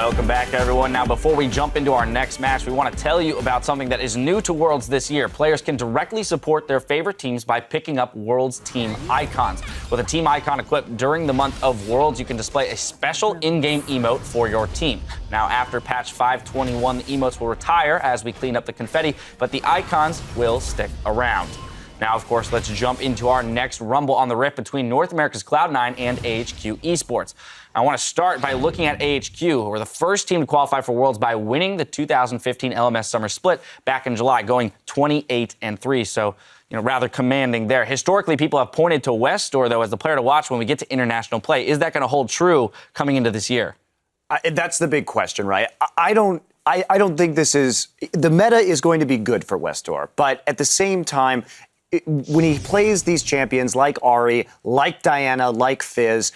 Welcome back, everyone. Now, before we jump into our next match, we want to tell you about something that is new to Worlds this year. Players can directly support their favorite teams by picking up Worlds team icons. With a team icon equipped during the month of Worlds, you can display a special in-game emote for your team. Now, after patch 5.21, the emotes will retire as we clean up the confetti, but the icons will stick around. Now, of course, let's jump into our next Rumble on the Rift between North America's Cloud9 and AHQ Esports. I want to start by looking at AHQ, who were the first team to qualify for Worlds by winning the 2015 LMS Summer Split back in July, going 28-3. So, rather commanding there. Historically, people have pointed to Westor, though, as the player to watch when we get to international play. Is that going to hold true coming into this year? That's the big question, right? I don't think this is... The meta is going to be good for Westor, but at the same time, when he plays these champions like Ari, like Diana, like Fizz,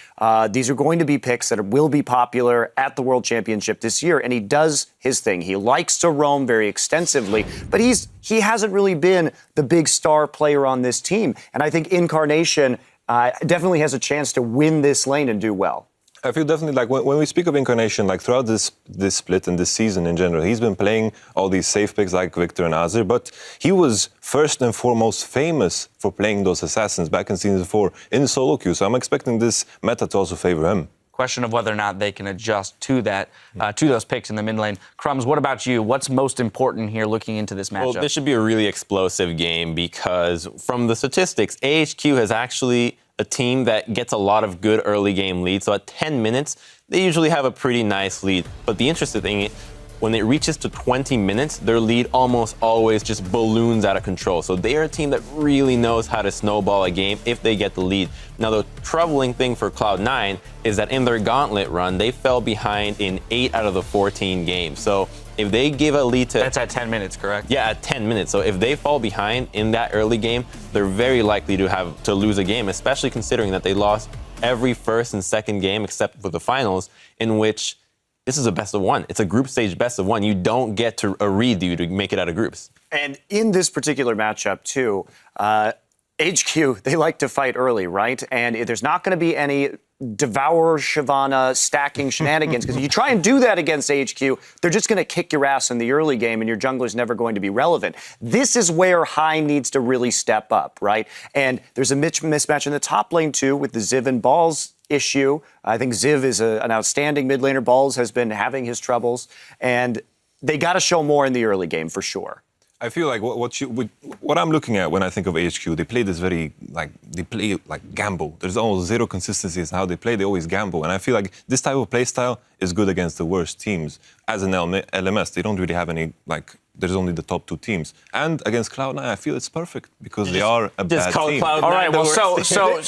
these are going to be picks that will be popular at the World Championship this year, and he does his thing. He likes to roam very extensively, but he hasn't really been the big star player on this team, and I think Incarnation definitely has a chance to win this lane and do well. I feel definitely like when we speak of Incarnation, like throughout this split and this season in general, he's been playing all these safe picks like Victor and Azir, but he was first and foremost famous for playing those assassins back in Season 4 in solo queue, so I'm expecting this meta to also favor him. Question of whether or not they can adjust to that, to those picks in the mid lane. Crumbs, what about you? What's most important here looking into this matchup? Well, this should be a really explosive game because from the statistics, AHQ has actually a team that gets a lot of good early game leads. So at 10 minutes, they usually have a pretty nice lead. But the interesting thing is, when it reaches to 20 minutes, their lead almost always just balloons out of control. So they are a team that really knows how to snowball a game if they get the lead. Now, the troubling thing for Cloud9 is that in their gauntlet run, they fell behind in 8 out of the 14 games. So if they give a lead to... That's at 10 minutes, correct? Yeah, at 10 minutes. So if they fall behind in that early game, they're very likely to lose a game, especially considering that they lost every first and second game except for the finals, in which this is a best of one. It's a group stage best of one. You don't get to a redo to make it out of groups. And in this particular matchup, too, HQ, they like to fight early, right? And there's not going to be any Devourer, Shyvana stacking shenanigans, because if you try and do that against HQ, they're just going to kick your ass in the early game, and your jungler's never going to be relevant. This is where High needs to really step up, right? And there's a mismatch in the top lane, too, with the Ziv and Balls issue. I think Ziv is an outstanding mid laner. Balls has been having his troubles, and they got to show more in the early game for sure. I feel like what I'm looking at when I think of AHQ, they play gamble. There's almost zero consistency in how they play. They always gamble. And I feel like this type of play style is good against the worst teams. As an LMS, they don't really have any, there's only the top 2 teams. And against Cloud9, I feel it's perfect because they are a bad team. All right, well, so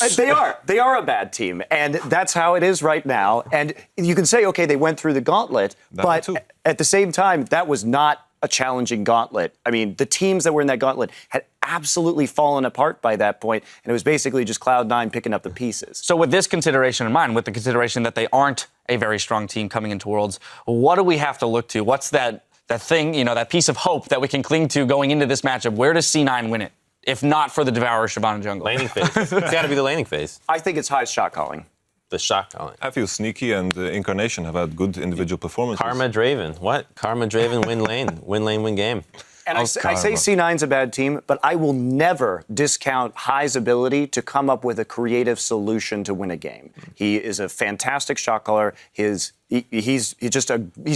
they are a bad team, and that's how it is right now. And you can say, okay, they went through the gauntlet, but at the same time, that was not a challenging gauntlet. I mean, the teams that were in that gauntlet had absolutely fallen apart by that point, and it was basically just Cloud9 picking up the pieces. So with this consideration in mind, with the consideration that they aren't a very strong team coming into Worlds, what do we have to look to? What's that thing, that piece of hope that we can cling to going into this matchup? Where does C9 win it, if not for the Devourer Shyvana jungle? Laning phase. It's got to be the laning phase. I think it's High's shot calling. The shot calling. I feel Sneaky and Incarnation have had good individual performances. Karma Draven. What? Karma Draven win lane. Win lane, win game. And I say C9's a bad team, but I will never discount High's ability to come up with a creative solution to win a game. He is a fantastic shot caller. He's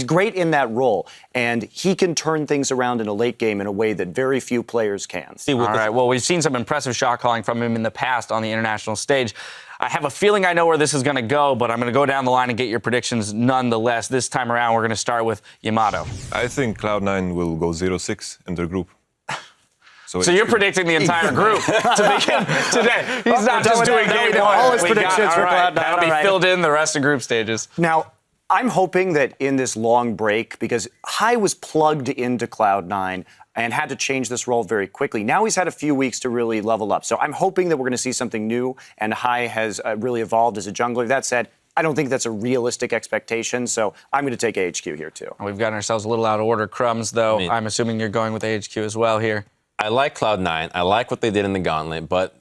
great in that role, and he can turn things around in a late game in a way that very few players can. All right, well, we've seen some impressive shot calling from him in the past on the international stage. I have a feeling I know where this is going to go, but I'm going to go down the line and get your predictions nonetheless. This time around, we're going to start with Yamato. I think Cloud9 will go 0-6 in their group. So you're predicting the entire group to begin today. He's not just doing game one. All his predictions for Cloud9. That'll be filled in the rest of group stages. Now, I'm hoping that in this long break, because High was plugged into Cloud9 and had to change this role very quickly. Now he's had a few weeks to really level up. So I'm hoping that we're going to see something new, and High has really evolved as a jungler. That said, I don't think that's a realistic expectation, so I'm going to take AHQ here, too. We've gotten ourselves a little out of order. Crumbs, though, I'm assuming you're going with AHQ as well here. I like Cloud9. I like what they did in the gauntlet, but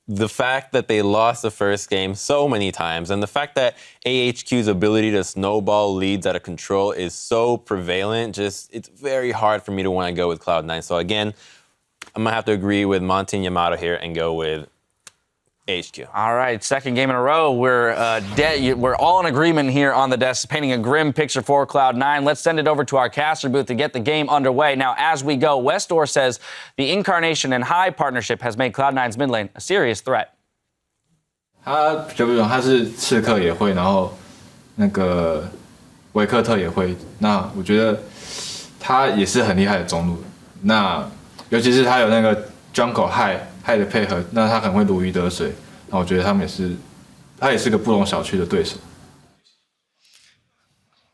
the fact that they lost the first game so many times and the fact that AHQ's ability to snowball leads out of control is so prevalent, it's very hard for me to want to go with Cloud9. So again, I'm going to have to agree with Monty and Yamato here and go with AHQ. All right, second game in a row. We're all in agreement here on the desk, painting a grim picture for Cloud9. Let's send it over to our caster booth to get the game underway. Now, as we go, Westdoor says the Incarnation and High partnership has made Cloud9's mid lane a serious threat. 他比较不同，他是刺客也会，然后那个维克特也会。那我觉得他也是很厉害的中路。那尤其是他有那个 Jungle High 的配合，那他很会如鱼得水。那我觉得他也是个不容小觑的对手。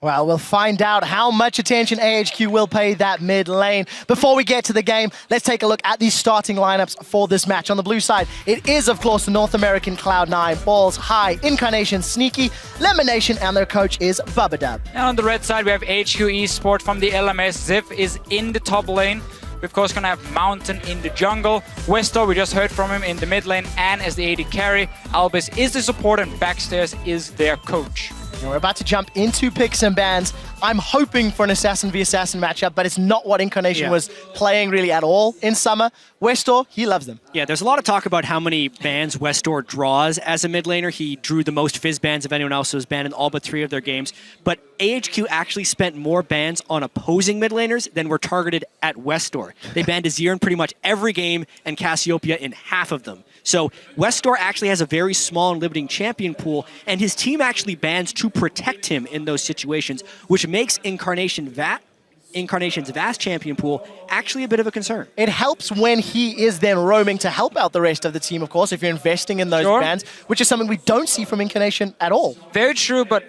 Well, we'll find out how much attention AHQ will pay that mid lane. Before we get to the game, let's take a look at the starting lineups for this match. On the blue side, it is, of course, the North American Cloud9, Balls, High, Incarnation, Sneaky, Lemonation, and their coach is Bubadub. And on the red side, we have AHQ Esport from the LMS. Ziv is in the top lane. We're of course gonna have Mountain in the jungle. Westo, we just heard from him in the mid lane and as the AD carry. Albus is the support and Backstairs is their coach. And we're about to jump into picks and bans. I'm hoping for an Assassin v Assassin matchup, but it's not what Incarnation was playing really at all in summer. Westor, he loves them. Yeah, there's a lot of talk about how many bans Westor draws as a mid laner. He drew the most Fizz bans of anyone else who was banned in all but 3 of their games. But AHQ actually spent more bans on opposing mid laners than were targeted at Westor. They banned Azir in pretty much every game and Cassiopeia in half of them. So Westor actually has a very small and limiting champion pool, and his team actually bans to protect him in those situations, which makes Incarnation's vast champion pool actually a bit of a concern. It helps when he is then roaming to help out the rest of the team, of course, if you're investing in those bans, which is something we don't see from Incarnation at all. Very true, but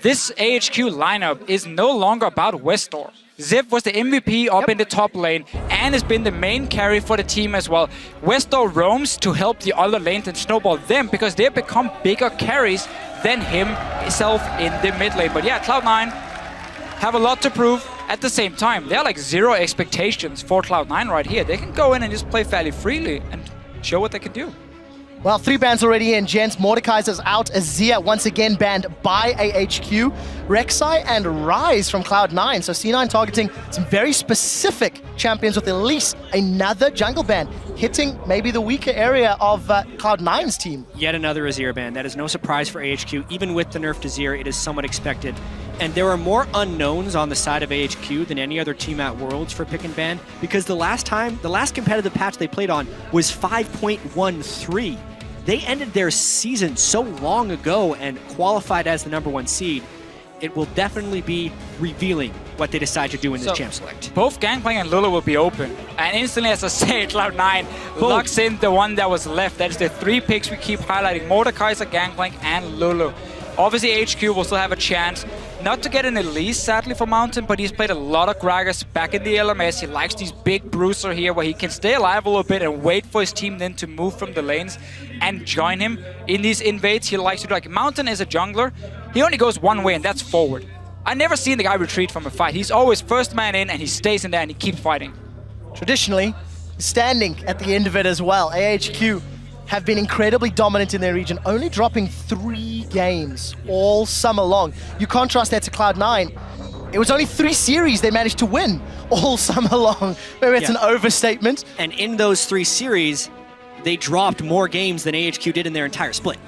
this AHQ lineup is no longer about Westor. Ziv was the MVP up in the top lane and has been the main carry for the team as well. Westor roams to help the other lanes and snowball them because they've become bigger carries than himself in the mid lane. But yeah, Cloud9 have a lot to prove. At the same time, there are like 0 expectations for Cloud9 right here. They can go in and just play fairly freely and show what they can do. Well, 3 bans already in, gents. Mordekaiser's out. Azir once again banned by AHQ. Rek'Sai and Rise from Cloud9. So C9 targeting some very specific champions with at least another jungle ban, hitting maybe the weaker area of Cloud9's team. Yet another Azir ban. That is no surprise for AHQ. Even with the nerf to Azir, it is somewhat expected. And there are more unknowns on the side of AHQ than any other team at Worlds for pick and ban, because the last competitive patch they played on was 5.13. They ended their season so long ago and qualified as the #1 seed. It will definitely be revealing what they decide to do in this champ select. Both Gangplank and Lulu will be open. And instantly, as I say, Cloud9 locks in the one that was left. That is the 3 picks we keep highlighting. Mordekaiser, Gangplank, and Lulu. Obviously, AHQ will still have a chance. Not to get an Elise, sadly, for Mountain, but he's played a lot of Gragas back in the LMS. He likes these big bruiser here where he can stay alive a little bit and wait for his team then to move from the lanes and join him in these invades. He likes to do like Mountain is a jungler. He only goes one way, and that's forward. I never seen the guy retreat from a fight. He's always first man in, and he stays in there, and he keeps fighting. Traditionally, standing at the end of it as well. AHQ have been incredibly dominant in their region, only dropping 3 games all summer long. You contrast that to Cloud9. It was only 3 series they managed to win all summer long. Maybe it's an overstatement. And in those 3 series, they dropped more games than AHQ did in their entire split.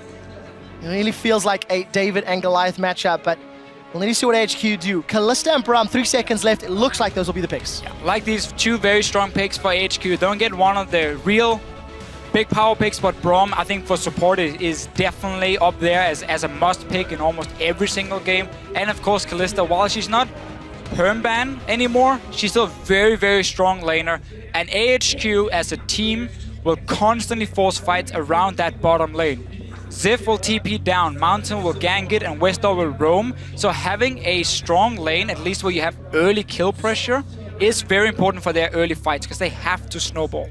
It really feels like a David and Goliath matchup, but we'll need to see what AHQ do. Kalista and Braum, 3 seconds left. It looks like those will be the picks. Yeah, like these 2 very strong picks for AHQ. Don't get one of the real big power picks, but Braum, I think for support is definitely up there as a must pick in almost every single game. And of course, Kalista, while she's not perm-ban anymore, she's still a very, very strong laner. And AHQ as a team will constantly force fights around that bottom lane. Ziv will TP down, Mountain will gank it, and Westor will roam. So having a strong lane, at least where you have early kill pressure, is very important for their early fights because they have to snowball.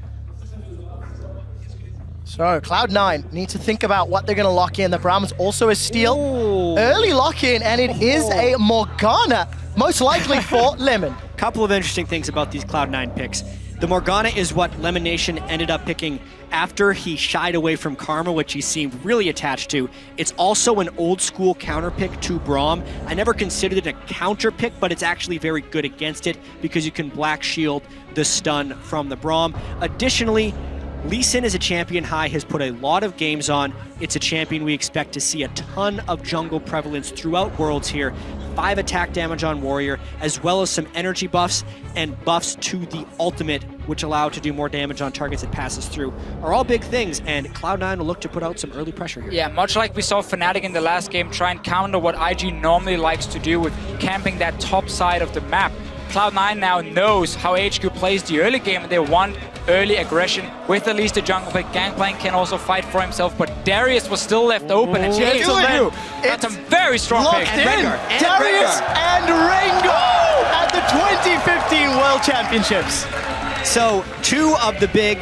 So Cloud9 need to think about what they're going to lock in. The Braum is also a steal. Ooh. Early lock-in, and it is a Morgana, most likely for Lemon. Couple of interesting things about these Cloud9 picks. The Morgana is what Lemon Nation ended up picking after he shied away from Karma, which he seemed really attached to. It's also an old school counter pick to Braum. I never considered it a counter pick, but it's actually very good against it because you can Black Shield the stun from the Braum. Additionally, Lee Sin is a champion Hai has put a lot of games on. It's a champion we expect to see a ton of jungle prevalence throughout Worlds here. 5 attack damage on Warrior, as well as some energy buffs and buffs to the ultimate, which allow to do more damage on targets it passes through, are all big things, and Cloud9 will look to put out some early pressure here. Yeah, much like we saw Fnatic in the last game try and counter what IG normally likes to do with camping that top side of the map. Cloud9 now knows how AHQ plays the early game, and they want early aggression with at least a jungle pick. Gangplank can also fight for himself, but Darius was still left open, and Gentlemen, that's a very strong pick. Locked in. Darius and Rengar at the 2015 World Championships. So, two of the 3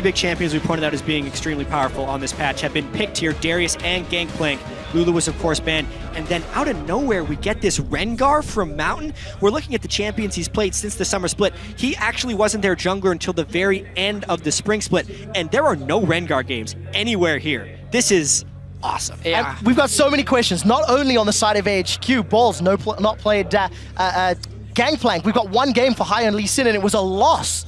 big champions we pointed out as being extremely powerful on this patch have been picked here, Darius and Gangplank. Lulu was, of course, banned. And then out of nowhere, we get this Rengar from Mountain. We're looking at the champions he's played since the summer split. He actually wasn't their jungler until the very end of the spring split. And there are no Rengar games anywhere here. This is awesome. Yeah. And we've got so many questions, not only on the side of AHQ. Balls not played Gangplank. We've got one game for Hai and Lee Sin, and it was a loss.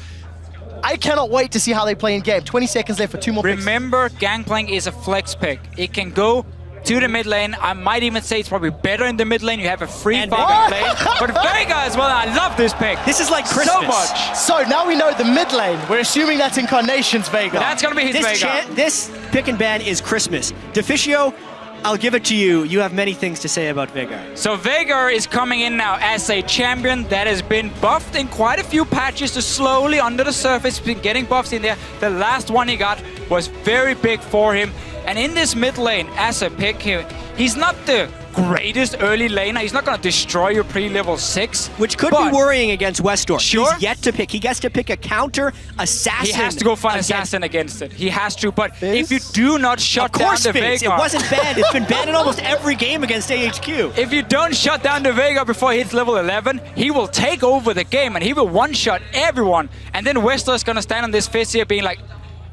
I cannot wait to see how they play in game. 20 seconds left for 2 more picks. Remember, Gangplank is a flex pick. It can go to the mid lane. I might even say it's probably better in the mid lane. You have a free farming lane. But Vega as well, I love this pick. This is like Christmas. So much. So now we know the mid lane. We're assuming that's Incarnation's Vega. That's going to be his Vega. This pick and ban is Christmas. Deficio, I'll give it to you. You have many things to say about Vega. So Vega is coming in now as a champion that has been buffed in quite a few patches to slowly under the surface, been getting buffs in there. The last one he got was very big for him. And in this mid lane, as a pick here, he's not the greatest early laner. He's not going to destroy your pre-level 6. Which could be worrying against Westdoor. Sure. He's yet to pick. He gets to pick a counter assassin. He has to go for an assassin against it. He has to. But if you do not shut down the Vega... It wasn't banned. It's been banned in almost every game against AHQ. If you don't shut down the Vega before he hits level 11, he will take over the game and he will one-shot everyone. And then Westdoor is going to stand on this fist here being like,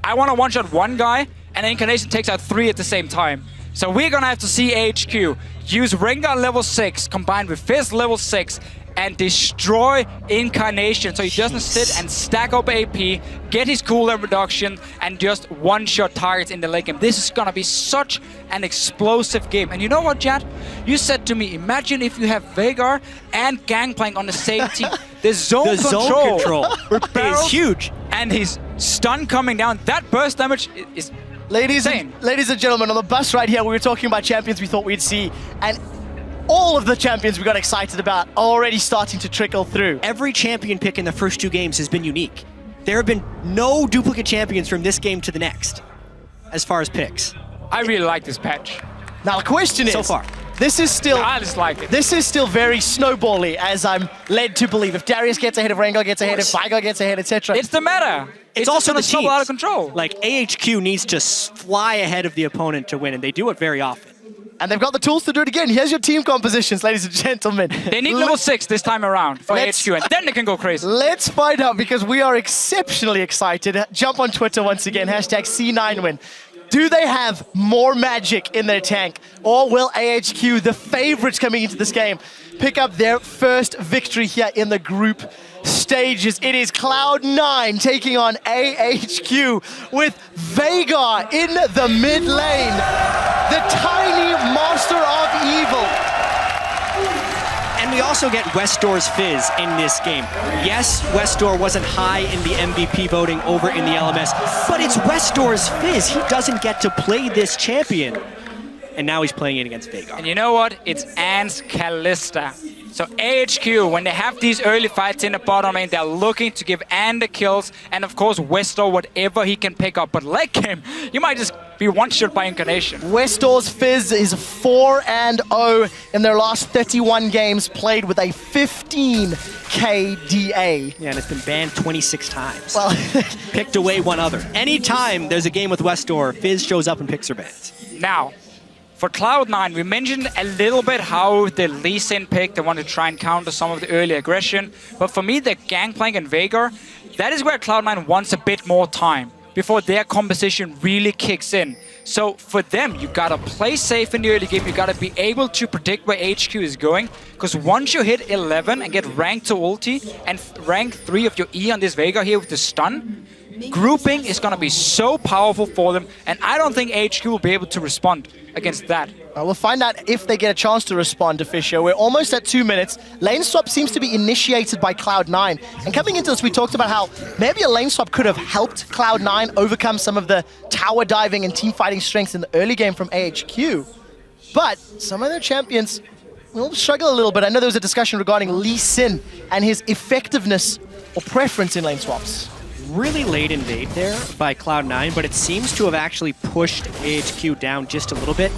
I want to one-shot one guy, and Incarnation takes out 3 at the same time. So we're going to have to see AHQ use Rengar level 6 combined with Fizz level 6 and destroy Incarnation so he doesn't sit and stack up AP, get his cooldown reduction, and just one-shot targets in the late game. This is going to be such an explosive game. And you know what, Jad? You said to me, imagine if you have Veigar and Gangplank on the same team. The zone control is huge. And his stun coming down, that burst damage is Ladies and gentlemen, on the bus right here, we were talking about champions we thought we'd see, and all of the champions we got excited about are already starting to trickle through. Every champion pick in the first 2 games has been unique. There have been no duplicate champions from this game to the next, as far as picks. I really like this patch. Now the question is, so far, this is still I just like it. This is still very snowbally, as I'm led to believe. If Darius gets ahead of Rengar, gets ahead, if Veigar gets ahead, etc. It's the meta. It's also the teams. Out of control. Like AHQ needs to fly ahead of the opponent to win, and they do it very often. And they've got the tools to do it again. Here's your team compositions, ladies and gentlemen. They need level 6 this time around for AHQ, and then they can go crazy. Let's find out, because we are exceptionally excited. Jump on Twitter once again, hashtag C9win. Do they have more magic in their tank? Or will AHQ, the favorites coming into this game, pick up their first victory here in the group stages? It is Cloud9 taking on AHQ with Veigar in the mid lane. The tiny master of evil. And we also get Westdoor's Fizz in this game. Yes, Westdoor wasn't high in the MVP voting over in the LMS, but it's Westdoor's Fizz. He doesn't get to play this champion. And now he's playing it against Veigar. And you know what? It's Ant's Kalista. So AHQ, when they have these early fights in the bottom lane, they're looking to give Ant the kills, and of course Westdoor whatever he can pick up. But late game, you might just be one-shot by Incarnation. Westdoor's Fizz is 4-0 in their last 31 games played with a 15 KDA. Yeah, and it's been banned 26 times. Well, picked away one other. Anytime there's a game with Westdoor, Fizz shows up and picks her bans. Now, For Cloud9, we mentioned a little bit how the Lee Sin pick, they want to try and counter some of the early aggression. But for me, the Gangplank and Veigar, that is where Cloud9 wants a bit more time before their composition really kicks in. So for them, you gotta play safe in the early game. You gotta be able to predict where HQ is going. Because once you hit 11 and get ranked to ulti and rank 3 of your E on this Veigar here with the stun, grouping is gonna be so powerful for them. And I don't think HQ will be able to respond against that. We'll find out if they get a chance to respond to Fisher. We're almost at 2 minutes. Lane swap seems to be initiated by Cloud9. And coming into this, we talked about how maybe a lane swap could have helped Cloud9 overcome some of the tower diving and team fighting strengths in the early game from AHQ. But some of their champions will struggle a little bit. I know there was a discussion regarding Lee Sin and his effectiveness or preference in lane swaps. Really late invade there by Cloud9, but it seems to have actually pushed AHQ down just a little bit.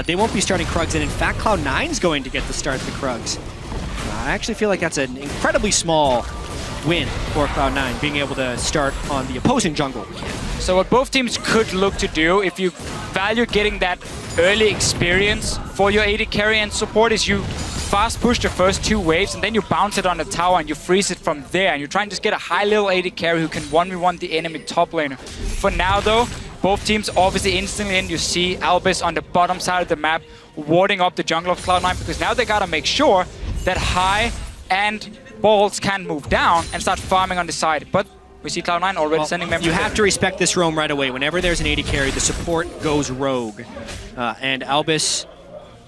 They won't be starting Krugs, and in fact, Cloud9's going to get the start the Krugs. I actually feel like that's an incredibly small win for Cloud9, being able to start on the opposing jungle. So what both teams could look to do, if you value getting that early experience for your AD carry and support, is you fast push the first 2 waves and then you bounce it on the tower and you freeze it from there. And you try and just get a high level AD carry who can 1v1 the enemy top laner. For now though, both teams obviously instantly in. You see Albus on the bottom side of the map warding up the jungle of Cloud9, because now they gotta make sure that High and Balls can move down and start farming on the side. But we see Cloud9 already sending members. You have to respect this roam right away. Whenever there's an AD carry, the support goes rogue. And Albus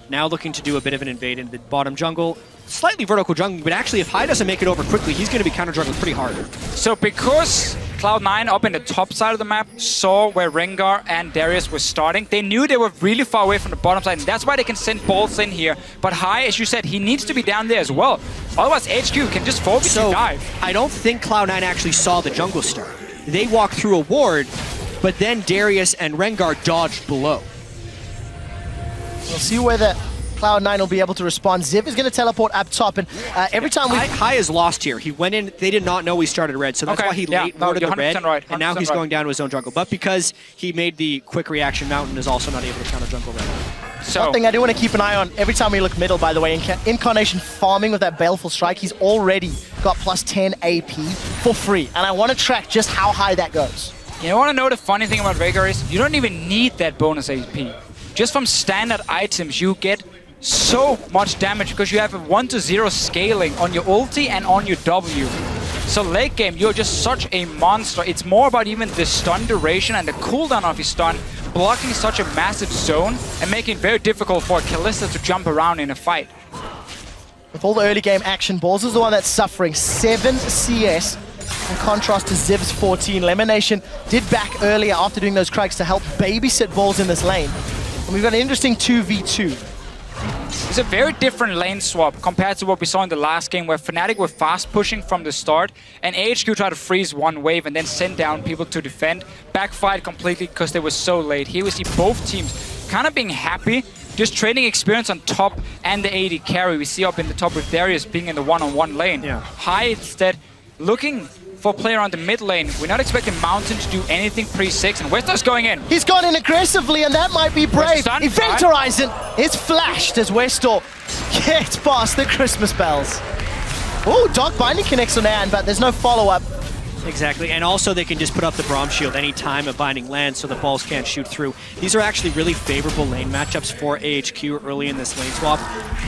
now looking to do a bit of an invade in the bottom jungle. Slightly vertical jungle, but actually if High doesn't make it over quickly, he's going to be counter jungling pretty hard. So because Cloud9 up in the top side of the map saw where Rengar and Darius were starting, they knew they were really far away from the bottom side, and that's why they can send Balls in here. But High, as you said, he needs to be down there as well. Otherwise HQ can just forfeit to dive. I don't think Cloud9 actually saw the jungle start. They walked through a ward, but then Darius and Rengar dodged below. We'll see whether Cloud9 will be able to respond. Ziv is going to teleport up top, and every time we... High is lost here. He went in, they did not know he started red, so that's why he late warded the red, right, and now he's going down to his own jungle. But because he made the quick reaction, Mountain is also not able to counter jungle red. So one thing I do want to keep an eye on, every time we look middle, by the way, Incarnation farming with that Baleful Strike, he's already got plus 10 AP for free, and I want to track just how high that goes. You want to know the funny thing about Veigar is you don't even need that bonus AP. Just from standard items, you get so much damage because you have a 1-to-0 scaling on your ulti and on your W. So late game, you're just such a monster. It's more about even the stun duration and the cooldown of your stun, blocking such a massive zone and making it very difficult for Kalista to jump around in a fight. With all the early game action, Balls is the one that's suffering 7 CS. In contrast to Ziv's 14. Lemonation did back earlier after doing those Krugs to help babysit Balls in this lane. And we've got an interesting 2v2. It's a very different lane swap compared to what we saw in the last game, where Fnatic were fast pushing from the start and AHQ tried to freeze one wave and then send down people to defend. Backfired completely because they were so late. Here we see both teams kind of being happy, just trading experience on top and the AD carry. We see up in the top with Darius being in the one-on-one lane. Yeah. High instead looking for a player on the mid lane. We're not expecting Mountain to do anything pre-6, and Westor's going in. He's gone in aggressively, and that might be brave. Event Horizon is flashed as Westor gets past the Christmas bells. Oh, Dark Binding connects on Anne, but there's no follow-up. Exactly, and also they can just put up the Braum Shield anytime a Binding lands so the balls can't shoot through. These are actually really favorable lane matchups for AHQ early in this lane swap.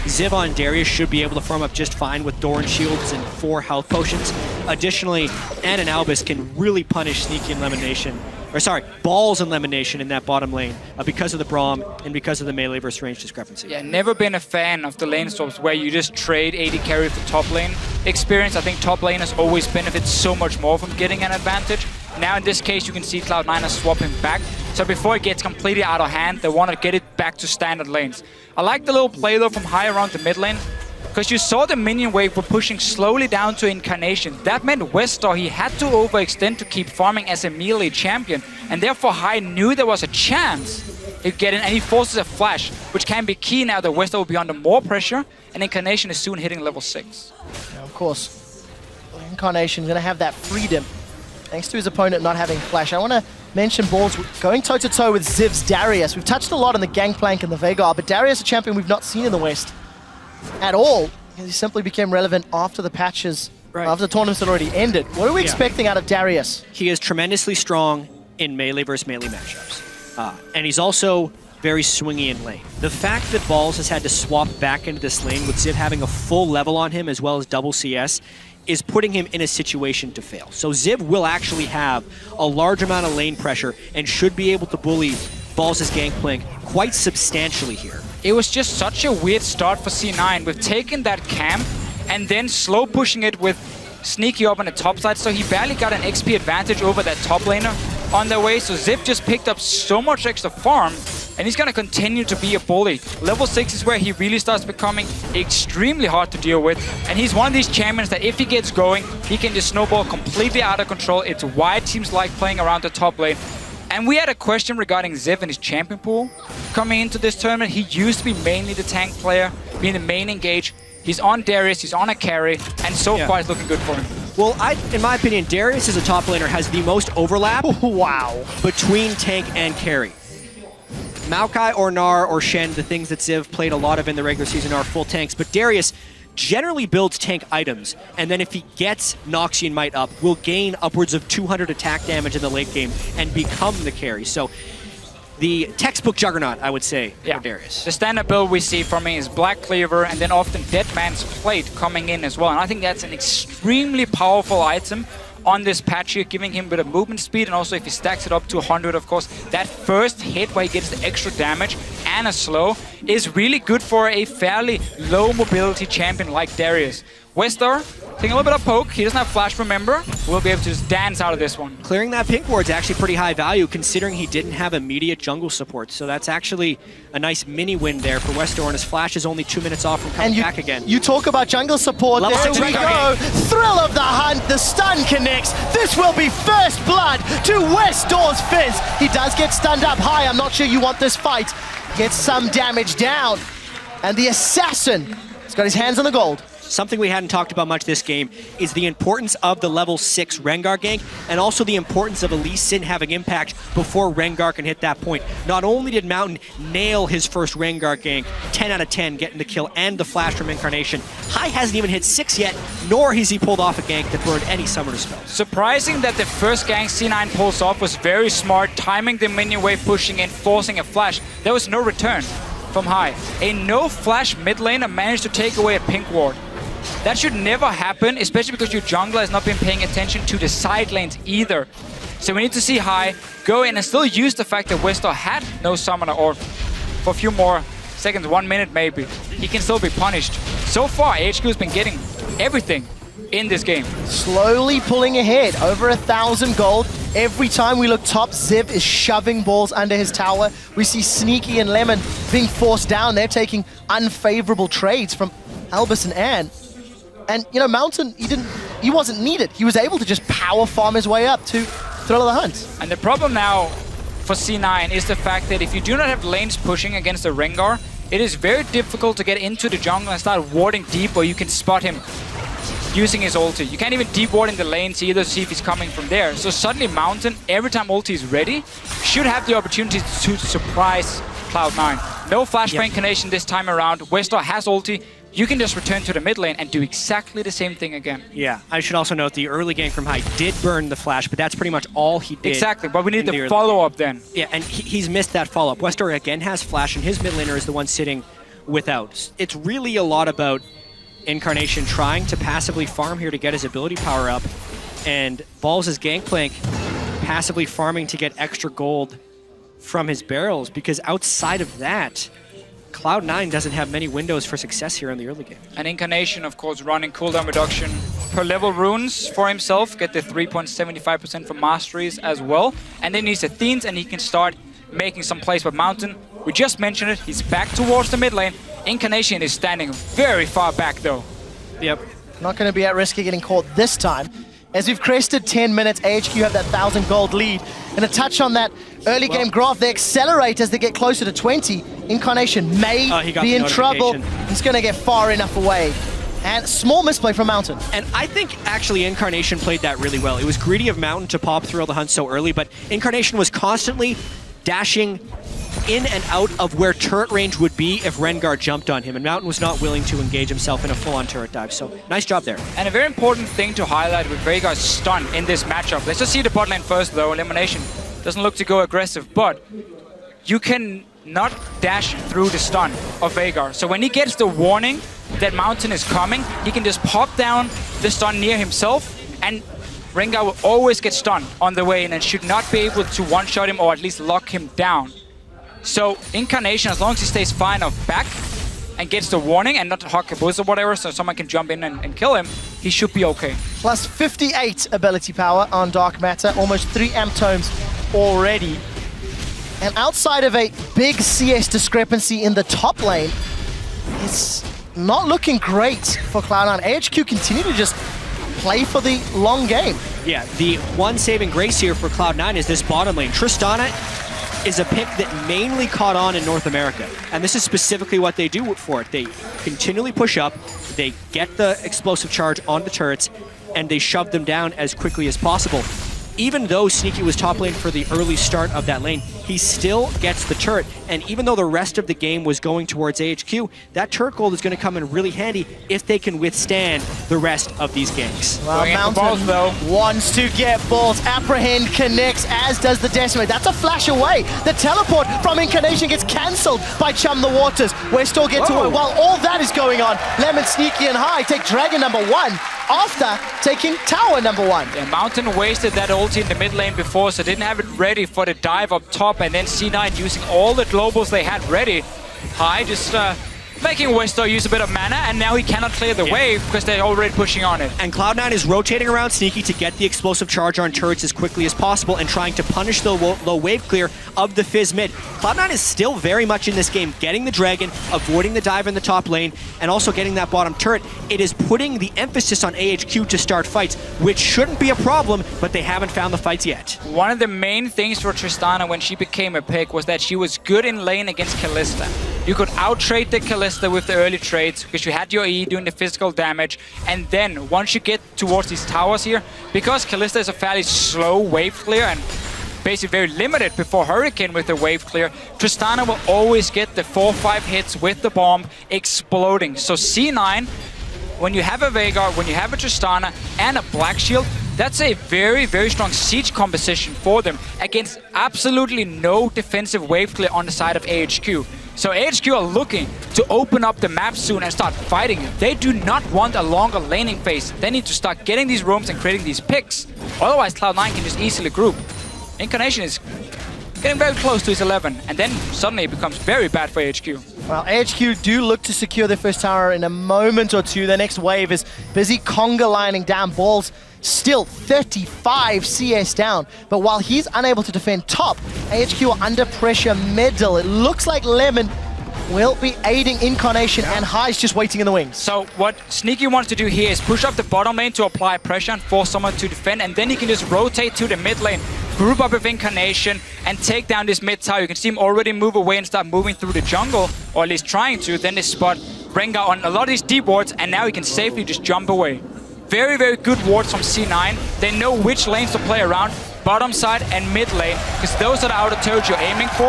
Ziv on Darius should be able to farm up just fine with Doran Shields and 4 health potions. Additionally, Anne and Albus can really punish Sneaky and Lemonation. Or sorry, Balls and Lemonation in that bottom lane because of the Braum and because of the melee versus range discrepancy. Yeah, never been a fan of the lane swaps where you just trade AD carry for top lane experience. I think top laners always benefit so much more from getting an advantage. Now in this case, you can see Cloud9 is swapping back. So before it gets completely out of hand, they want to get it back to standard lanes. I like the little play though from High around the mid lane, because you saw the minion wave were pushing slowly down to Incarnation. That meant Westor, he had to overextend to keep farming as a melee champion, and therefore High knew there was a chance he'd get in, and he forces a flash, which can be key now that Westor will be under more pressure, and Incarnation is soon hitting level 6. Now, of course, Incarnation's going to have that freedom, thanks to his opponent not having flash. I want to mentioned balls going toe-to-toe with Ziv's Darius. We've touched a lot on the Gangplank and the Veigar, but Darius, a champion we've not seen in the West at all. He simply became relevant after the patches, after the tournaments had already ended. What are we expecting out of Darius? He is tremendously strong in melee versus melee matchups. And he's also very swingy in lane. The fact that Balls has had to swap back into this lane with Ziv having a full level on him as well as double CS is putting him in a situation to fail. So Ziv will actually have a large amount of lane pressure and should be able to bully Balls' Gangplank quite substantially here. It was just such a weird start for C9. We've taken that camp and then slow pushing it with Sneaky up on the top side, so he barely got an XP advantage over that top laner on their way. So Ziv just picked up so much extra farm, and he's gonna continue to be a bully. Level 6 is where he really starts becoming extremely hard to deal with, and he's one of these champions that if he gets going, he can just snowball completely out of control. It's why teams like playing around the top lane. And we had a question regarding Ziv and his champion pool coming into this tournament. He used to be mainly the tank player, being the main engage. He's on Darius, he's on a carry, and so far it's looking good for him. Well, in my opinion, Darius as a top laner has the most overlap between tank and carry. Maokai or Gnar or Shen, the things that Ziv played a lot of in the regular season, are full tanks, but Darius generally builds tank items, and then if he gets Noxian Might up, will gain upwards of 200 attack damage in the late game and become the carry. So the textbook juggernaut, I would say, for Darius. The standard build we see from him is Black Cleaver and then often Dead Man's Plate coming in as well. And I think that's an extremely powerful item on this patch here, giving him a bit of movement speed, and also if he stacks it up to 100, of course, that first hit where he gets the extra damage and a slow is really good for a fairly low mobility champion like Darius. Westar taking a little bit of poke. He doesn't have flash, remember. We'll be able to just dance out of this one. Clearing that pink ward's actually pretty high value considering he didn't have immediate jungle support. So that's actually a nice mini win there for Westar, and his flash is only 2 minutes off from coming back again. You talk about jungle support. Level There 6 we go. Thrill of the hunt. The stun connects. This will be first blood to Westar's Fizz. He does get stunned up high. I'm not sure you want this fight. Gets some damage down. And the assassin has got his hands on the gold. Something we hadn't talked about much this game is the importance of the level 6 Rengar gank, and also the importance of Elise Sin having impact before Rengar can hit that point. Not only did Mountain nail his first Rengar gank, 10 out of 10, getting the kill and the flash from Incarnation, Hai hasn't even hit 6 yet, nor has he pulled off a gank that burned any summoner spells. Surprising that the first gank C9 pulls off was very smart, timing the minion wave, pushing in, forcing a flash. There was no return from Hai. A no flash mid laner managed to take away a pink ward. That should never happen, especially because your jungler has not been paying attention to the side lanes either. So we need to see Hai go in and still use the fact that Westar had no summoner, or for a few more seconds, 1 minute maybe, he can still be punished. So far, AHQ has been getting everything in this game. Slowly pulling ahead, over 1,000 gold. Every time we look top, Ziv is shoving balls under his tower. We see Sneaky and Lemon being forced down. They're taking unfavorable trades from Albus and Anne. And, you know, Mountain, he wasn't needed. He was able to just power farm his way up to Thrill of the Hunt. And the problem now for C9 is the fact that if you do not have lanes pushing against a Rengar, it is very difficult to get into the jungle and start warding deep where you can spot him using his ulti. You can't even deep ward in the lanes either to see if he's coming from there. So suddenly Mountain, every time ulti is ready, should have the opportunity to surprise Cloud9. No flash for Incarnation this time around. Westar has ulti. You can just return to the mid lane and do exactly the same thing again. Yeah, I should also note the early gank from Hai did burn the flash, but that's pretty much all he did. Exactly, but we need the follow-up then. Yeah, and he's missed that follow-up. Westar again has flash, and his mid laner is the one sitting without. It's really a lot about Incarnation trying to passively farm here to get his ability power up, and Balls' Gangplank passively farming to get extra gold from his barrels, because outside of that, Cloud9 doesn't have many windows for success here in the early game. And Incarnation, of course, running cooldown reduction per level runes for himself, get the 3.75% for masteries as well. And then he's Athenes and he can start making some plays. But Mountain, we just mentioned it, he's back towards the mid lane. Incarnation is standing very far back though. Yep. Not going to be at risk of getting caught this time. As we've crested 10 minutes, AHQ have that 1,000 gold lead. And a touch on that early game graph, they accelerate as they get closer to 20. Incarnation may be in trouble. He's going to get far enough away. And small misplay from Mountain. And I think actually Incarnation played that really well. It was greedy of Mountain to pop Thrill the Hunt so early, but Incarnation was constantly dashing in and out of where turret range would be if Rengar jumped on him, and Mountain was not willing to engage himself in a full-on turret dive, so nice job there. And a very important thing to highlight with Veigar's stun in this matchup. Let's just see the bot lane first though. Elimination doesn't look to go aggressive, but you can not dash through the stun of Veigar. So when he gets the warning that Mountain is coming, he can just pop down the stun near himself, and Rengar will always get stunned on the way in and should not be able to one-shot him or at least lock him down. So Incarnation, as long as he stays far enough back and gets the warning and not hawk a boost or whatever, so someone can jump in and kill him, he should be okay. Plus 58 ability power on Dark Matter, almost 3 amp tomes already. And outside of a big CS discrepancy in the top lane, it's not looking great for Cloud9. AHQ continue to just play for the long game. Yeah, the one saving grace here for Cloud9 is this bottom lane. Tristana is a pick that mainly caught on in North America, and this is specifically what they do for it. They continually push up, they get the explosive charge on the turrets, and they shove them down as quickly as possible. Even though Sneaky was top lane for the early start of that lane, he still gets the turret. And even though the rest of the game was going towards AHQ, that turret gold is going to come in really handy if they can withstand the rest of these ganks. Well, Mountain wants to get balls. Apprehend connects, as does the Decimate. That's a flash away. The teleport from Incarnation gets cancelled by Chum the Waters. Westall gets away. While all that is going on, Lemon, Sneaky, and High take Dragon number 1 after taking Tower number 1. Yeah, Mountain wasted that ulti in the mid lane before, so didn't have it ready for the dive up top, and then C9 using all the globals they had ready. High just making Westall use a bit of mana, and now he cannot clear the wave because they're already pushing on it. And Cloud9 is rotating around Sneaky to get the explosive charge on turrets as quickly as possible and trying to punish the low wave clear of the Fizz mid. Cloud9 is still very much in this game, getting the Dragon, avoiding the dive in the top lane, and also getting that bottom turret. It is putting the emphasis on AHQ to start fights, which shouldn't be a problem, but they haven't found the fights yet. One of the main things for Tristana when she became a pick was that she was good in lane against Kalista. You could out-trade the Kalista with the early trades because you had your E doing the physical damage, and then once you get towards these towers here, because Kalista is a fairly slow wave clear and basically very limited before Hurricane with the wave clear, Tristana will always get the 4-5 hits with the bomb exploding. So C9, when you have a Veigar, when you have a Tristana and a Black Shield, that's a very, very strong siege composition for them against absolutely no defensive wave clear on the side of AHQ. So AHQ are looking to open up the map soon and start fighting. They do not want a longer laning phase. They need to start getting these rooms and creating these picks. Otherwise, Cloud9 can just easily group. Incarnation is getting very close to his 11, and then suddenly it becomes very bad for AHQ. Well, AHQ do look to secure their first tower in a moment or two. The next wave is busy conga lining down. Balls still 35 CS down. But while he's unable to defend top, AHQ are under pressure middle. It looks like Lemon will be aiding Incarnation, and High's just waiting in the wings. So what Sneaky wants to do here is push up the bottom lane to apply pressure and force someone to defend, and then he can just rotate to the mid lane, group up with Incarnation, and take down this mid tower. You can see him already move away and start moving through the jungle, or at least trying to. Then they spot Rengar on a lot of these deep wards, and now he can safely just jump away. Very, very good wards from C9. They know which lanes to play around, bottom side and mid lane, because those are the outer turrets you're aiming for.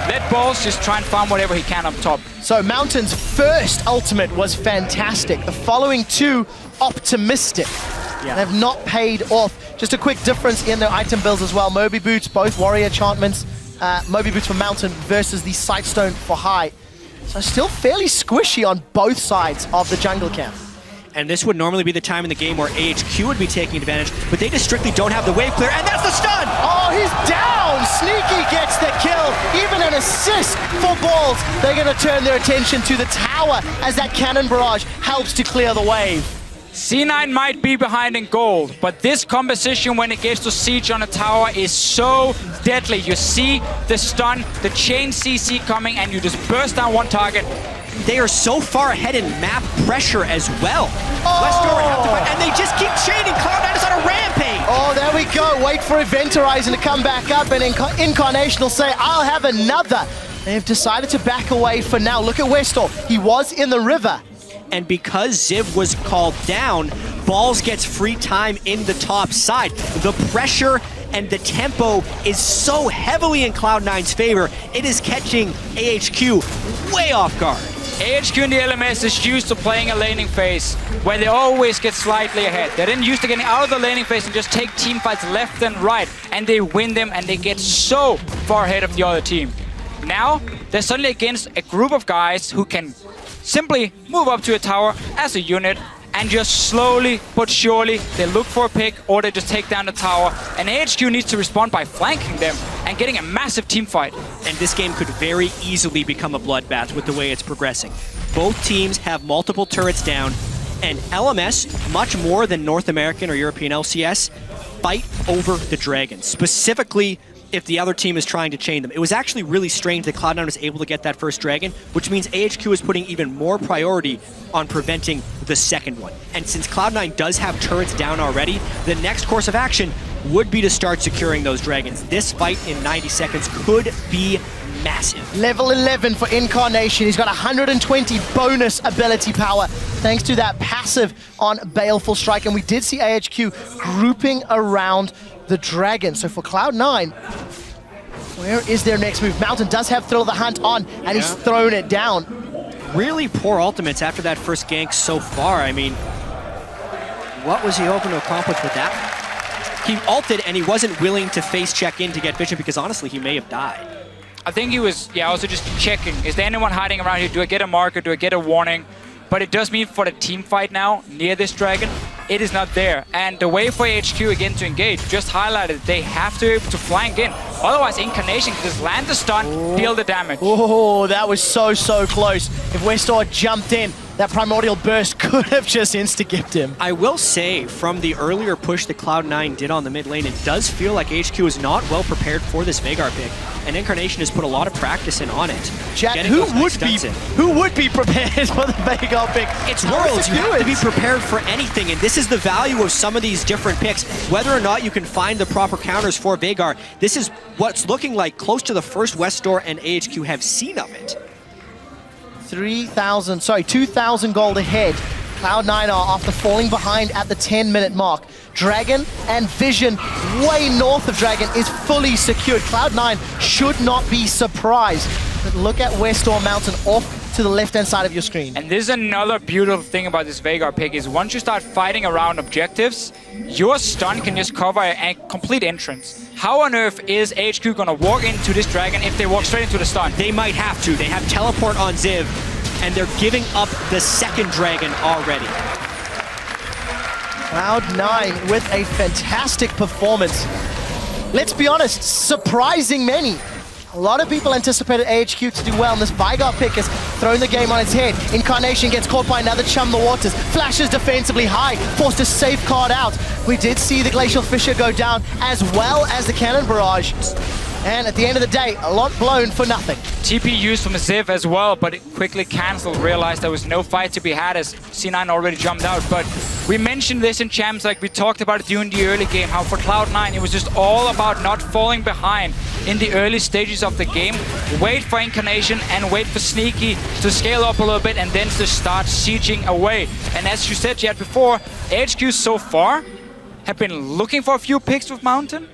Let Balls just try and farm whatever he can up top. So Mountain's first ultimate was fantastic. The following two, optimistic. Yeah. They've not paid off. Just a quick difference in their item builds as well. Moby Boots, both warrior enchantments. Moby Boots for Mountain versus the Sightstone for High. So still fairly squishy on both sides of the jungle camp. And this would normally be the time in the game where AHQ would be taking advantage, but they just strictly don't have the wave clear, and that's the stun! Oh, he's down! Sneaky gets the kill, even an assist for Balls. They're gonna turn their attention to the tower as that cannon barrage helps to clear the wave. C9 might be behind in gold, but this composition when it gets to siege on a tower is so deadly. You see the stun, the chain CC coming, and you just burst down one target. They are so far ahead in map pressure as well. Westdoor would have to fight, and they just keep chaining. Cloud9 is on a rampage. Oh, there we go. Wait for Event Horizon to come back up, and Incarnation will say, I'll have another. They've decided to back away for now. Look at Westdoor. He was in the river. And because Ziv was called down, Balls gets free time in the top side. The pressure and the tempo is so heavily in Cloud9's favor, it is catching AHQ way off guard. AHQ in the LMS is used to playing a laning phase where they always get slightly ahead. They're then used to getting out of the laning phase and just take team fights left and right, and they win them and they get so far ahead of the other team. Now, they're suddenly against a group of guys who can simply move up to a tower as a unit and just slowly but surely they look for a pick or they just take down the tower. And AHQ needs to respond by flanking them and getting a massive team fight. And this game could very easily become a bloodbath with the way it's progressing. Both teams have multiple turrets down, and LMS, much more than North American or European LCS, fight over the Dragons, specifically if the other team is trying to chain them. It was actually really strange that Cloud9 was able to get that first Dragon, which means AHQ is putting even more priority on preventing the second one. And since Cloud9 does have turrets down already, the next course of action would be to start securing those Dragons. This fight in 90 seconds could be massive. Level 11 for Incarnation. He's got 120 bonus ability power thanks to that passive on Baleful Strike. And we did see AHQ grouping around the Dragon. So for Cloud9, where is their next move? Mountain does have Thrill the Hunt on, and he's thrown it down. Really poor ultimates after that first gank so far. I mean, what was he hoping to accomplish with that? He ulted and he wasn't willing to face check in to get vision because honestly, he may have died. I think he was, also just checking. Is there anyone hiding around here? Do I get a marker? Do I get a warning? But it does mean for the team fight now, near this Dragon, it is not there. And the way for AHQ again to engage, just highlighted, they have to be able to flank in. Otherwise, Incarnation can just land the stun, deal the damage. Oh, that was so close. If Westor jumped in, that Primordial Burst could have just insta-gipped him. I will say, from the earlier push that Cloud9 did on the mid lane, it does feel like HQ is not well prepared for this Veigar pick, and Incarnation has put a lot of practice in on it. Jack, who would be prepared for the Veigar pick? It's Worlds. You have to be prepared for anything, and this is the value of some of these different picks. Whether or not you can find the proper counters for Veigar, this is what's looking like close to the first Westor and AHQ have seen of it. 2,000 gold ahead. Cloud9 are after falling behind at the 10-minute mark. Dragon and Vision, way north of Dragon, is fully secured. Cloud9 should not be surprised. But look at Westor Mountain off to the left-hand side of your screen. And this is another beautiful thing about this Veigar pick is once you start fighting around objectives, your stun can just cover a complete entrance. How on earth is AHQ gonna walk into this Dragon if they walk straight into the stun? They might have to. They have teleport on Ziv, and they're giving up the second Dragon already. Cloud9 with a fantastic performance. Let's be honest, surprising many. A lot of people anticipated AHQ to do well, and this Veigar pick has thrown the game on its head. Incarnation gets caught by another Chum the Waters. Flashes defensively high, forced to safeguard out. We did see the Glacial Fissure go down, as well as the Cannon Barrage. And at the end of the day, a lot blown for nothing. TP used from Ziv as well, but it quickly cancelled, realized there was no fight to be had as C9 already jumped out. But we mentioned this in Champs, like we talked about it during the early game, how for Cloud9 it was just all about not falling behind in the early stages of the game. Wait for Incarnation and wait for Sneaky to scale up a little bit and then to start sieging away. And as you said, Jad, before, AHQ so far have been looking for a few picks with Mountain,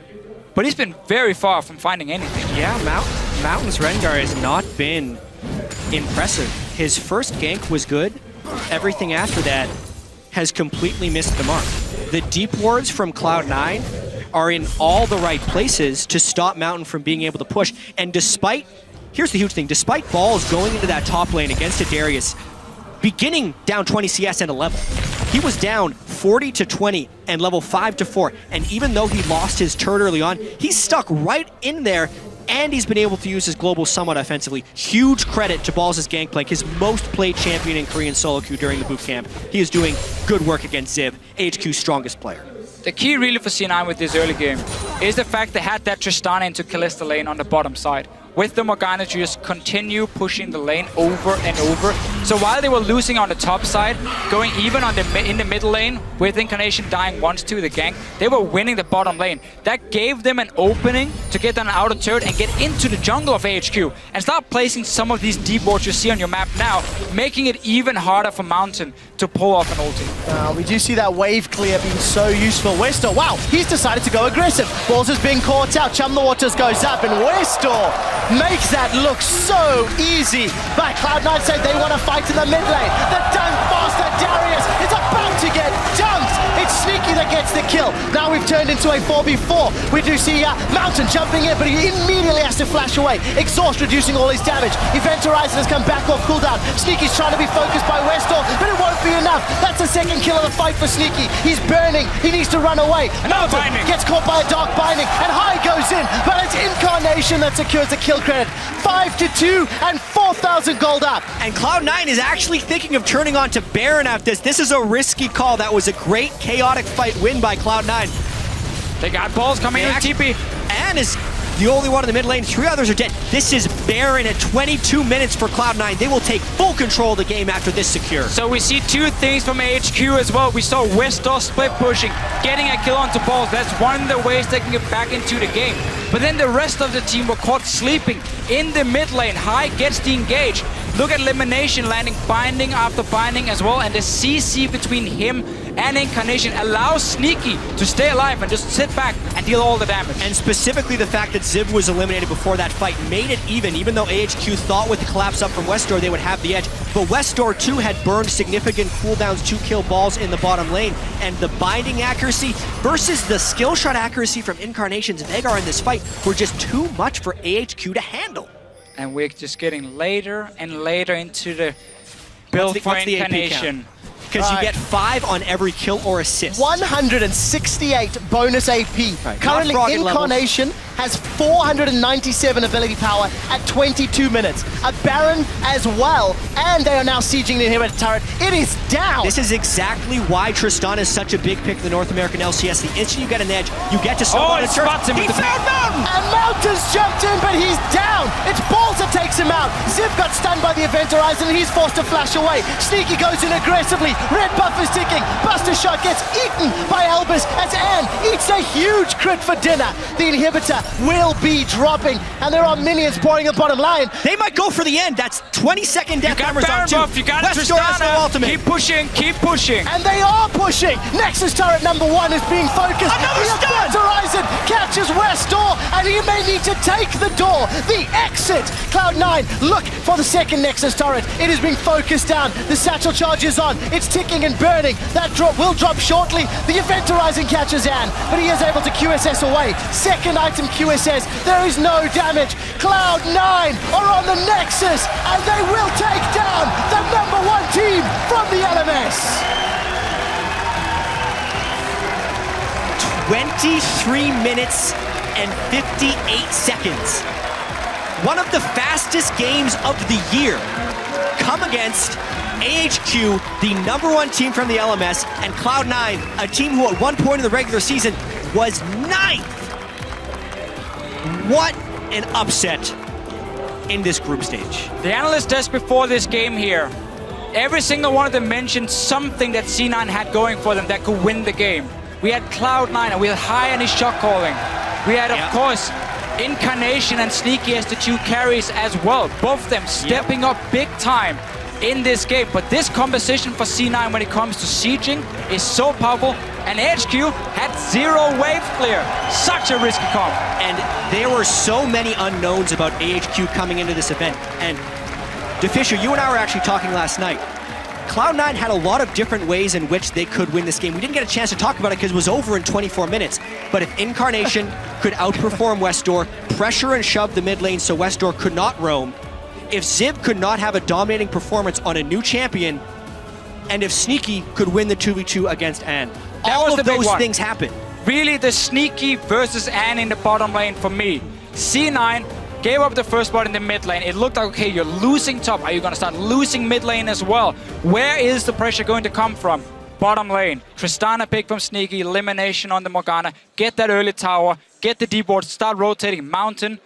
but he's been very far from finding anything. Yeah, Mountain's Rengar has not been impressive. His first gank was good. Everything after that has completely missed the mark. The deep wards from Cloud9 are in all the right places to stop Mountain from being able to push. And despite, here's the huge thing, despite Balls going into that top lane against a Darius, beginning down 20 CS and a level, he was down 40 to 20 and level 5 to 4. And even though he lost his turret early on, he's stuck right in there, and he's been able to use his global somewhat offensively. Huge credit to Balls' Gangplank, his most played champion in Korean solo queue during the boot camp. He is doing good work against Ziv, AHQ's strongest player. The key really for C9 with this early game is the fact they had that Tristana into Kalista lane on the bottom side. with the Morgana to just continue pushing the lane over and over. So while they were losing on the top side, going even on in the middle lane, with Incarnation dying once to the gank, they were winning the bottom lane. That gave them an opening to get on an outer turret and get into the jungle of AHQ and start placing some of these deep wards you see on your map now, making it even harder for Mountain to pull off an ulti. We do see that wave clear being so useful. Westor, wow, he's decided to go aggressive. Balls is being caught out. Chum the Waters goes up, and Westor makes that look so easy. But Cloud9 say they want to fight in the mid lane. The dunk master Darius is about to get dunked. It's Sneaky that gets the kill. Now we've turned into a 4v4. We do see Mountain jumping in, but he immediately has to flash away. Exhaust reducing all his damage. Event Horizon has come back off cooldown. Sneaky's trying to be focused by Westor, but it won't be enough. That's the second kill of the fight for Sneaky. He's burning. He needs to run away. Another binding. Gets caught by a dark binding, and High goes in, but it's Incarnation that secures the kill credit. 5-2 and 4,000 gold up. And Cloud9 is actually thinking of turning on to Baron after this. This is a risky call. That was a great chaotic fight win by Cloud9. They got balls coming in with TP. Anne is the only one in the mid lane. 3 others are dead. This is Baron at 22 minutes for Cloud9. They will take full control of the game after this secure. So we see 2 things from AHQ as well. We saw Westor split pushing, getting a kill onto balls. That's one of the ways they can get back into the game. But then the rest of the team were caught sleeping in the mid lane. High gets the engage. Look at Elimination landing binding after binding as well. And the CC between him and Incarnation allows Sneaky to stay alive and just sit back and deal all the damage. And specifically the fact that Ziv was eliminated before that fight made it even though AHQ thought with the collapse up from Westor they would have the edge. But Westor too had burned significant cooldowns to kill balls in the bottom lane. And the binding accuracy versus the skill shot accuracy from Incarnation's Veigar in this fight were just too much for AHQ to handle. And we're just getting later and later into the build for Incarnation. Because you get 5 on every kill or assist. 168 bonus AP. Right. Currently, Incarnation has 497 ability power at 22 minutes. A Baron as well, and they are now sieging the inhibitor turret. It is down. This is exactly why Tristan is such a big pick in the North American LCS. The instant you get an edge, you get to snowball. He spots him He with the found Mountain! And Mountain's jumped in, but he's down. It's Balls that takes him out. Ziv got stunned by the Event Horizon, and he's forced to flash away. Sneaky goes in aggressively. Red buff is ticking. Buster Shot gets eaten by Albus as Anne eats a huge crit for dinner. The inhibitor will be dropping, and there are minions pouring the bottom line. They might go for the end. That's 20-second death numbers on 2. Buff, you got Westor has no ultimate. Keep pushing, keep pushing. And they are pushing. Nexus turret number 1 is being focused. Another the stun! Event Horizon catches Westor, and he may need to take the door. The exit. Cloud9 look for the second Nexus turret. It is being focused down. The satchel charge is on. It's ticking and burning. That drop will drop shortly. The Event Horizon catches Anne, but he is able to QSS away. Second item QSS. There is no damage. Cloud9 are on the Nexus, and they will take down the number 1 team from the LMS. 23 minutes and 58 seconds. One of the fastest games of the year come against AHQ, the number 1 team from the LMS, and Cloud9, a team who at one point in the regular season was 9th. What an upset in this group stage. The analyst desk before this game here, every single one of them mentioned something that C9 had going for them that could win the game. We had Cloud9 and we had High on his shot calling. We had, of course, Incarnation and Sneaky as the 2 carries as well. Both of them stepping up big time in this game. But this composition for C9 when it comes to sieging is so powerful. And AHQ had 0 wave clear. Such a risky comp. And there were so many unknowns about AHQ coming into this event. And DeFisher, you and I were actually talking last night. Cloud9 had a lot of different ways in which they could win this game. We didn't get a chance to talk about it because it was over in 24 minutes. But if Incarnation could outperform Westor, pressure and shove the mid lane so Westor could not roam, if Ziv could not have a dominating performance on a new champion, and if Sneaky could win the 2v2 against Anne. All of those things happen. Really the Sneaky versus Anne in the bottom lane for me. C9 gave up the first spot in the mid lane. It looked like, okay, you're losing top. Are you going to start losing mid lane as well? Where is the pressure going to come from? Bottom lane. Tristana pick from Sneaky, elimination on the Morgana. Get that early tower, get the deep ward, start rotating. Mountain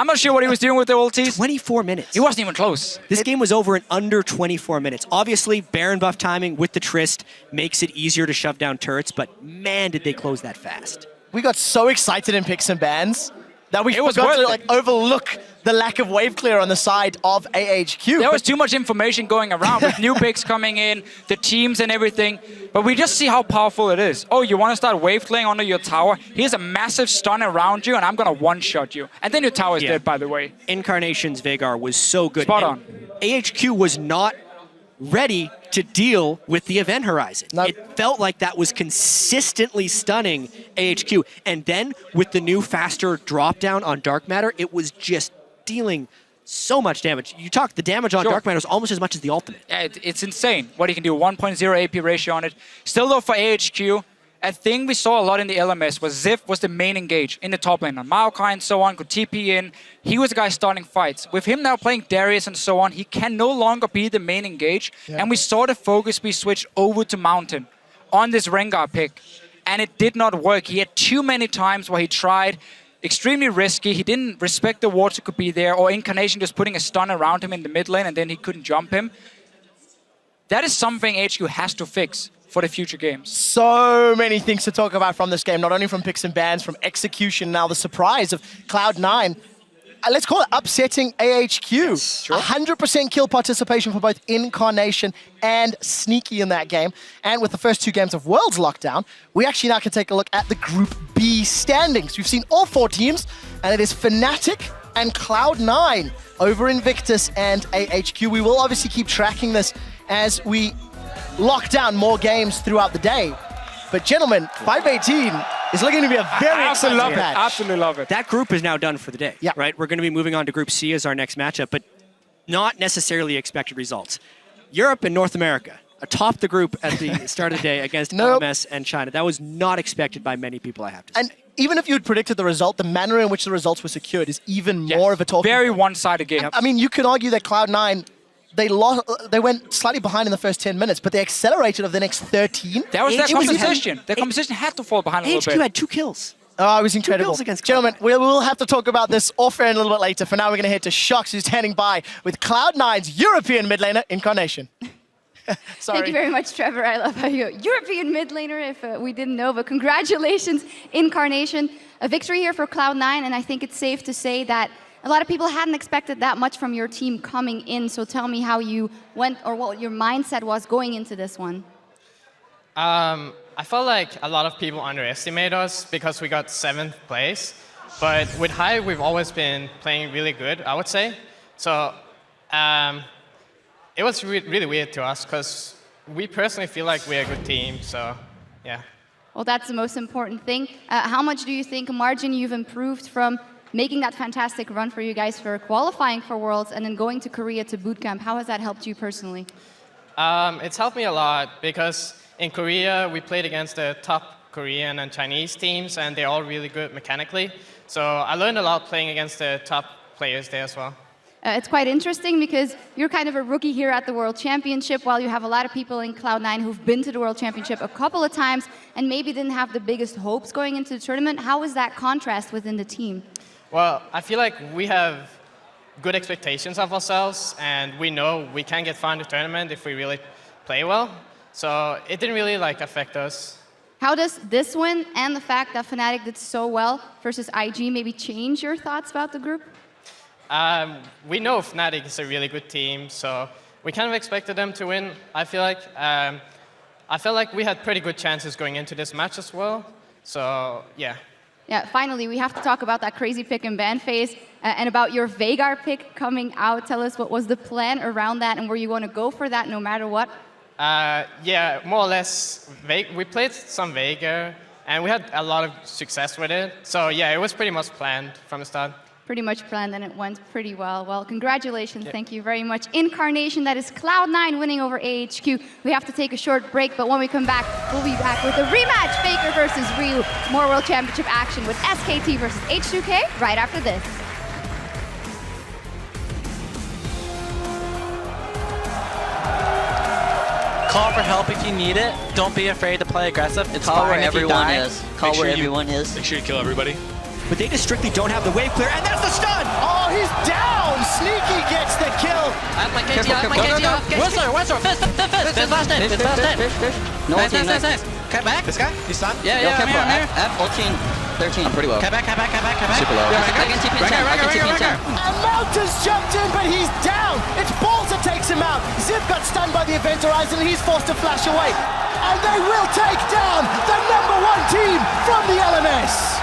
I'm not sure what he was doing with the ultis. 24 minutes. He wasn't even close. This game was over in under 24 minutes. Obviously, Baron buff timing with the Trist makes it easier to shove down turrets, but man, did they close that fast. We got so excited in picks and bans that we It was forgot to worth it. overlook the lack of wave clear on the side of AHQ. There was too much information going around with new picks coming in, the teams and everything. But we just see how powerful it is. Oh, you want to start wave clearing under your tower? Here's a massive stun around you, and I'm going to one-shot you. And then your tower is dead, by the way. Incarnation's Veigar was so good. Spot And on. AHQ was not ready to deal with the event horizon. Nope. It felt like that was consistently stunning AHQ. And then with the new faster drop down on Dark Matter, it was just dealing so much damage. You talk, the damage on Sure. Dark Matter is almost as much as the ultimate. Yeah, it's insane what he can do. 1.0 AP ratio on it. Still though for AHQ, a thing we saw a lot in the LMS was Ziv was the main engage in the top lane. On Maokai and so on, could TP in. He was the guy starting fights. With him now playing Darius and so on, he can no longer be the main engage. Yeah. And we saw the focus be switched over to Mountain on this Rengar pick. And it did not work. He had too many times where he tried. Extremely risky. He didn't respect the water could be there, or Incarnation just putting a stun around him in the mid lane and then he couldn't jump him. That is something HQ has to fix for the future games. So many things to talk about from this game, not only from picks and bans, from execution, now the surprise of Cloud9. Let's call it upsetting AHQ. 100% kill participation for both Incarnation and Sneaky in that game. And with the first 2 games of Worlds lockdown, we actually now can take a look at the Group B standings. We've seen all 4 teams, and it is Fnatic and Cloud9 over Invictus and AHQ. We will obviously keep tracking this as we lock down more games throughout the day. But gentlemen, 518 is looking to be a very exciting love it. match. Absolutely love it. That group is now done for the day, Yeah. right? We're going to be moving on to Group C as our next matchup, but not necessarily expected results. Europe and North America atop the group at the start of the day against Nope. LMS and China. That was not expected by many people, I have to say. And even if you had predicted the result, the manner in which the results were secured is even more of a talking Very point. one-sided game. I mean, you could argue that Cloud9, they went slightly behind in the first 10 minutes, but they accelerated over the next 13. That was their It was even- composition. Their composition had to fall behind a little AHQ bit. had 2 kills. Oh, it was incredible. kills against Gentlemen, Cloud9. we will have to talk about this off-air in a little bit later. For now, we're going to head to Shox, who's standing by with Cloud9's European mid laner, Incarnation. Sorry. Thank you very much, Trevor. I love how you're European mid laner, if we didn't know. But congratulations, Incarnation. A victory here for Cloud9, and I think it's safe to say that a lot of people hadn't expected that much from your team coming in. So tell me how you went, or what your mindset was going into this one. I felt like a lot of people underestimate us because we got 7th place. But with Hive, we've always been playing really good, I would say. So it was really weird to us because we personally feel like we're a good team. So yeah. Well, that's the most important thing. How much do you think, Margin, you've improved from making that fantastic run for you guys for qualifying for Worlds and then going to Korea to bootcamp? How has that helped you personally? It's helped me a lot because in Korea, we played against the top Korean and Chinese teams, and they're all really good mechanically. So I learned a lot playing against the top players there as well. It's quite interesting because you're kind of a rookie here at the World Championship, while you have a lot of people in Cloud9 who've been to the World Championship a couple of times and maybe didn't have the biggest hopes going into the tournament. How is that contrast within the team? Well, I feel like we have good expectations of ourselves, and we know we can get far in the tournament if we really play well. So it didn't really affect us. How does this win and the fact that Fnatic did so well versus IG maybe change your thoughts about the group? We know Fnatic is a really good team, so we kind of expected them to win, I feel like. I felt like we had pretty good chances going into this match as well. So, yeah. Yeah, finally, we have to talk about that crazy pick and ban phase and about your Veigar pick coming out. Tell us what was the plan around that and were you going to go for that no matter what? Yeah, more or less. We played some Veigar, and we had a lot of success with it. So, yeah, it was pretty much planned from the start. Pretty much planned, and it went pretty well. Well, congratulations. Yeah. Thank you very much. Incarnation, that is Cloud9 winning over AHQ. We have to take a short break, but when we come back, we'll be back with a rematch, Faker versus Ryu. More World Championship action with SKT versus H2K right after this. Call for help if you need it. Don't be afraid to play aggressive. It's Call fine where if you everyone die. is. Call where everyone is. Make sure you kill everybody. but they just strictly don't have the wave clear, and that's the stun! Oh, he's down! Sneaky gets the kill. I have my KG off, my KG off. Westler, fizz, last hit, No ulti, nice. nice. Cut back. This guy? He's stunned? Yeah, Yo, I'm careful. here. F 14, 13. I'm pretty low. Cut back. Super low. I can TP in 10, I can TP in 10. And Mountain's jumped in, but he's down. It's Balls that takes him out. Zip got stunned by the Event Horizon, and he's forced to flash away. And they will take down the #1 team from the LMS.